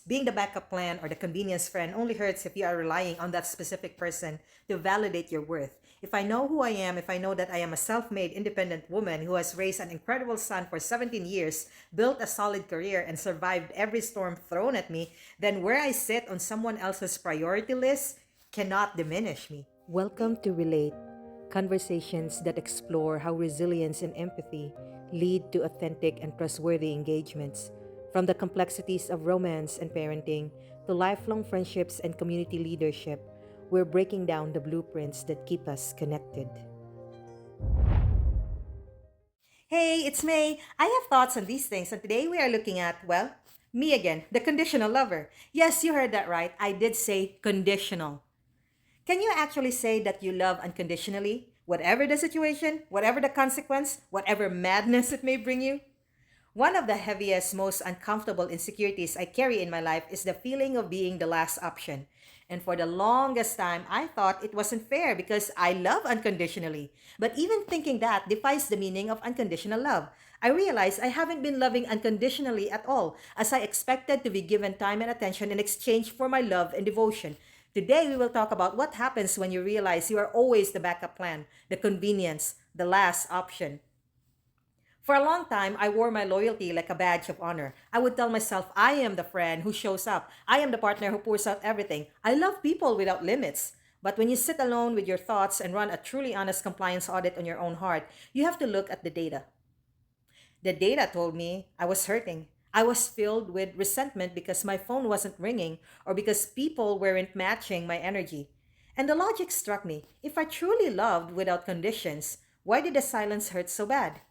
being the backup plan or the convenience friend only hurts if you are relying on that specific person to validate your worth. If I know who I am, if I know that I am a self made, independent woman who has raised an incredible son for 17 years, built a solid career, and survived every storm thrown at me, then where I sit on someone else's priority list cannot diminish me. Welcome to Relate, conversations that explore how resilience and empathy lead to authentic and trustworthy engagements. From the complexities of romance and parenting to lifelong friendships and community leadership, we're breaking down the blueprints that keep us connected. Hey, it's May. I have thoughts on these things, and today we are looking at, well, me again, the conditional lover. Yes, you heard that right. I did say conditional. Can you actually say that you love unconditionally, whatever the situation, whatever the consequence, whatever madness it may bring you? One of the heaviest, most uncomfortable insecurities I carry in my life is the feeling of being the last option. And for the longest time, I thought it wasn't fair because I love unconditionally. But even thinking that defies the meaning of unconditional love. I realize I haven't been loving unconditionally at all, as I expected to be given time and attention in exchange for my love and devotion. Today, we will talk about what happens when you realize you are always the backup plan, the convenience, the last option. For a long time, I wore my loyalty like a badge of honor. I would tell myself, I am the friend who shows up. I am the partner who pours out everything. I love people without limits. But when you sit alone with your thoughts and run a truly honest compliance audit on your own heart, you have to look at the data. The data told me I was hurting. I was filled with resentment because my phone wasn't ringing or because people weren't matching my energy. And the logic struck me. If I truly loved without conditions, why did the silence hurt so bad?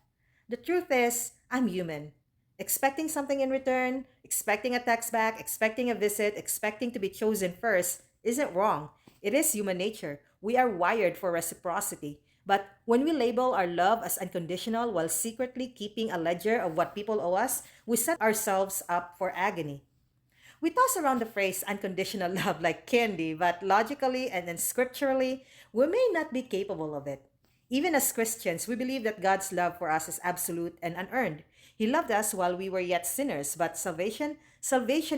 The truth is, I'm human. Expecting something in return, expecting a text back, expecting a visit, expecting to be chosen first isn't wrong. It is human nature. We are wired for reciprocity. But when we label our love as unconditional while secretly keeping a ledger of what people owe us, we set ourselves up for agony. We toss around the phrase unconditional love like candy, but logically and then scripturally, we may not be capable of it. Even as Christians, we believe that God's love for us is absolute and unearned. He loved us while we were yet sinners, but salvation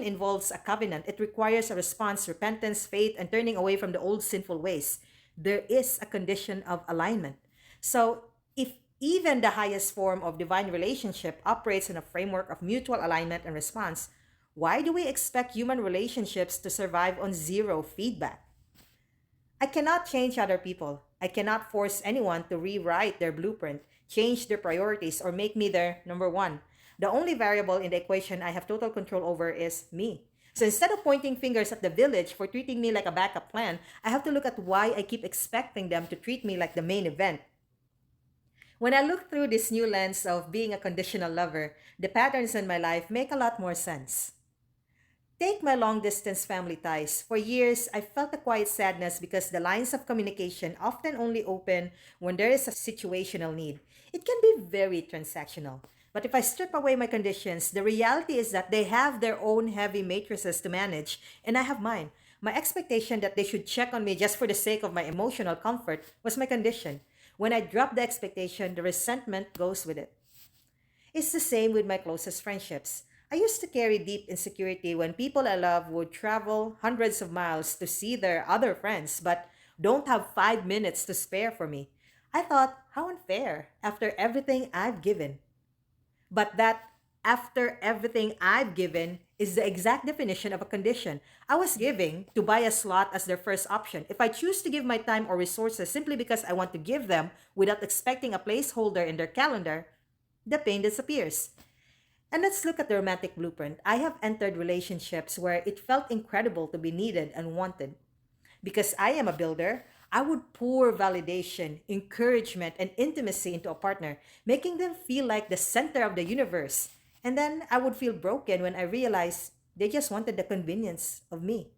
involves a covenant. It requires a response, repentance, faith, and turning away from the old sinful ways. There is a condition of alignment. So, if even the highest form of divine relationship operates in a framework of mutual alignment and response, why do we expect human relationships to survive on zero feedback? I cannot change other people. I cannot force anyone to rewrite their blueprint, change their priorities, or make me their number one. The only variable in the equation I have total control over is me. So instead of pointing fingers at the village for treating me like a backup plan, I have to look at why I keep expecting them to treat me like the main event. When I look through this new lens of being a conditional lover, the patterns in my life make a lot more sense. Take my long distance family ties. For years, I felt a quiet sadness because the lines of communication often only open when there is a situational need. It can be very transactional. But if I strip away my conditions, the reality is that they have their own heavy matrices to manage, and I have mine. My expectation that they should check on me just for the sake of my emotional comfort was my condition. When I drop the expectation, the resentment goes with it. It's the same with my closest friendships. I used to carry deep insecurity when people I love would travel hundreds of miles to see their other friends, but don't have 5 minutes to spare for me. I thought, how unfair after everything I've given. But that after everything I've given is the exact definition of a condition. I was giving to buy a slot as their first option. If I choose to give my time or resources simply because I want to give them without expecting a placeholder in their calendar, the pain disappears. And let's look at the romantic blueprint. I have entered relationships where it felt incredible to be needed and wanted. Because I am a builder, I would pour validation, encouragement, and intimacy into a partner, making them feel like the center of the universe. And then I would feel broken when I realized they just wanted the convenience of me,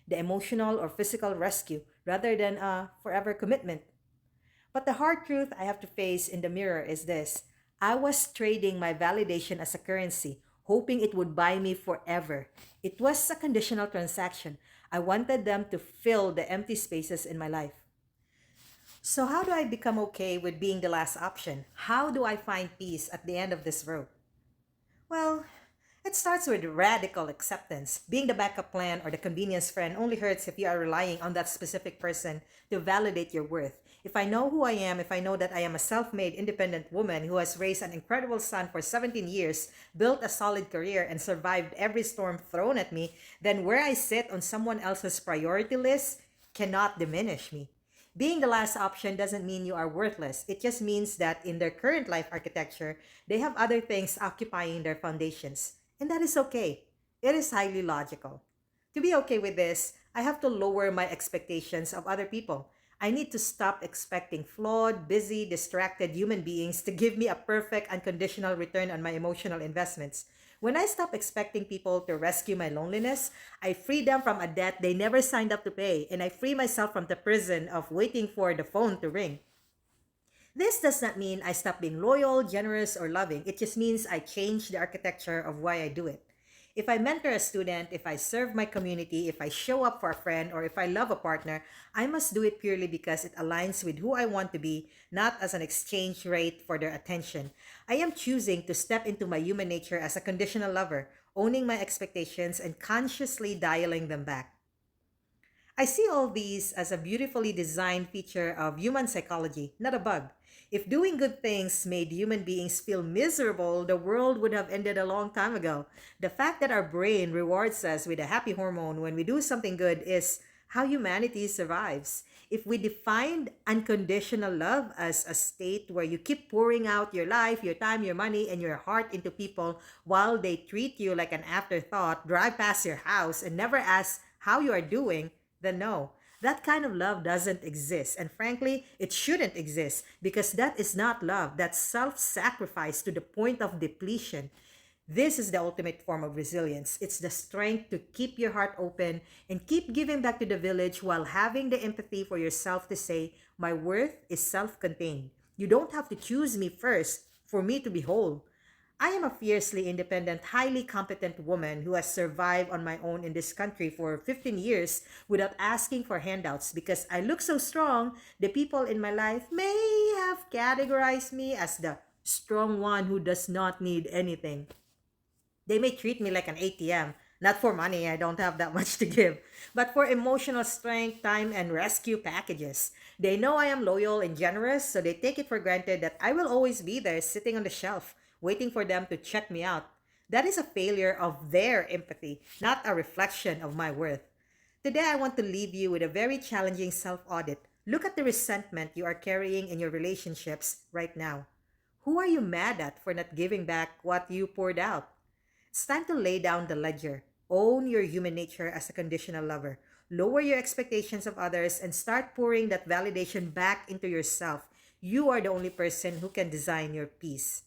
the emotional or physical rescue, rather than a forever commitment. But the hard truth I have to face in the mirror is this: I was trading my validation as a currency, hoping it would buy me forever. It was a conditional transaction. I wanted them to fill the empty spaces in my life. So, how do I become okay with being the last option? How do I find peace at the end of this road? Well, It starts with radical acceptance. Being the backup plan or the convenience friend only hurts if you are relying on that specific person to validate your worth. If I know who I am, if I know that I am a self made independent woman who has raised an incredible son for 17 years, built a solid career, and survived every storm thrown at me, then where I sit on someone else's priority list cannot diminish me. Being the last option doesn't mean you are worthless. It just means that in their current life architecture, they have other things occupying their foundations. And that is okay. It is highly logical. To be okay with this, I have to lower my expectations of other people. I need to stop expecting flawed, busy, distracted human beings to give me a perfect, unconditional return on my emotional investments. When I stop expecting people to rescue my loneliness, I free them from a debt they never signed up to pay, and I free myself from the prison of waiting for the phone to ring. This does not mean I stop being loyal, generous, or loving. It just means I change the architecture of why I do it. If I mentor a student, if I serve my community, if I show up for a friend, or if I love a partner, I must do it purely because it aligns with who I want to be, not as an exchange rate for their attention. I am choosing to step into my human nature as a conditional lover, owning my expectations and consciously dialing them back. I see all these as a beautifully designed feature of human psychology, not a bug. If doing good things made human beings feel miserable, the world would have ended a long time ago. The fact that our brain rewards us with a happy hormone when we do something good is how humanity survives. If we defined unconditional love as a state where you keep pouring out your life, your time, your money, and your heart into people while they treat you like an afterthought, drive past your house, and never ask how you are doing, then no. That kind of love doesn't exist. And frankly, it shouldn't exist because that is not love. That's self sacrifice to the point of depletion. This is the ultimate form of resilience. It's the strength to keep your heart open and keep giving back to the village while having the empathy for yourself to say, my worth is self contained. You don't have to choose me first for me to be whole. I am a fiercely independent, highly competent woman who has survived on my own in this country for 15 years without asking for handouts because I look so strong. The people in my life may have categorized me as the strong one who does not need anything. They may treat me like an ATM, not for money, I don't have that much to give, but for emotional strength, time, and rescue packages. They know I am loyal and generous, so they take it for granted that I will always be there sitting on the shelf, waiting for them to check me out. That is a failure of their empathy, not a reflection of my worth. Today, I want to leave you with a very challenging self audit. Look at the resentment you are carrying in your relationships right now. Who are you mad at for not giving back what you poured out? It's time to lay down the ledger. Own your human nature as a conditional lover. Lower your expectations of others and start pouring that validation back into yourself. You are the only person who can design your peace.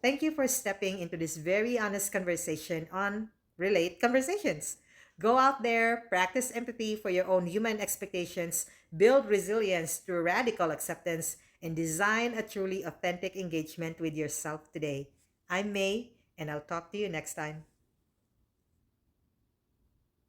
Thank you for stepping into this very honest conversation on Relate Conversations. Go out there, practice empathy for your own human expectations, build resilience through radical acceptance, and design a truly authentic engagement with yourself today. I'm May, and I'll talk to you next time.